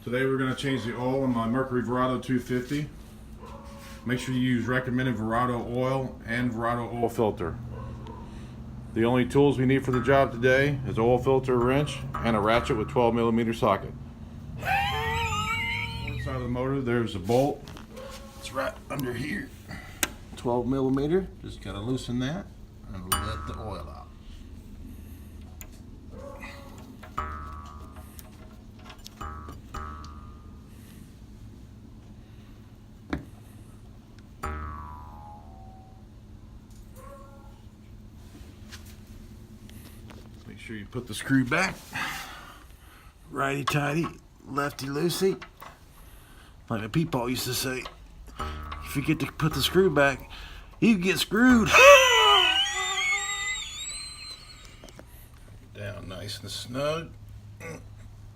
Today we're going to change the oil in my Mercury Verado 250. Make sure you use recommended Verado oil and Verado oil filter. The only tools we need for the job today is oil filter wrench and a ratchet with 12mm socket. Side of the motor, there's a bolt. It's right under here. 12mm. Just gotta loosen that and let the oil out. Make sure you put the screw back. Righty tighty, lefty loosey. Like the people used to say, if you get to put the screw back, you get screwed. Down nice and snug.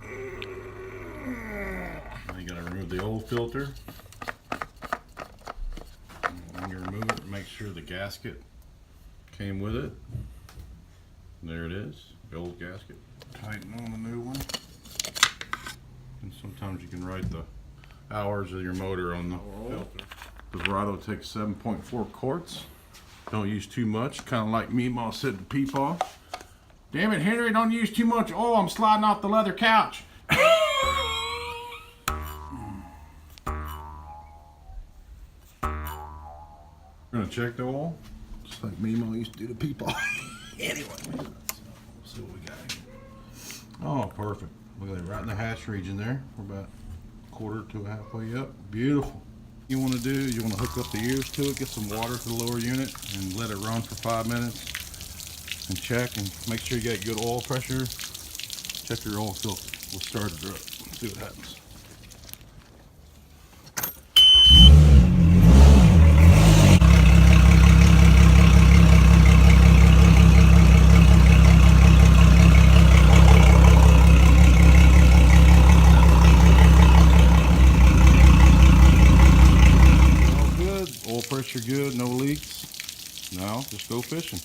Now you gotta remove the old filter. And when you remove it, make sure the gasket came with it. There it is, the old gasket. Tighten on the new one. And sometimes you can write the hours of your motor on the filter. The Verado takes 7.4 quarts. Don't use too much, kind of like me, Ma said to Peepaw. Damn it, Henry, don't use too much oil. I'm sliding off the leather couch. We're gonna check the oil, just like me, Ma used to do to Peepaw. Anyway, we'll see what we got here. Oh, perfect. Look at that, right in the hatch region there. We're about quarter to halfway up. Beautiful. You want to do, you want to hook up the ears to it, get some water to the lower unit, and let it run for 5 minutes. And check and make sure you got good oil pressure. Check your oil filter. We'll start it up. See what happens. All good. Oil pressure good. No leaks. Now just go fishing.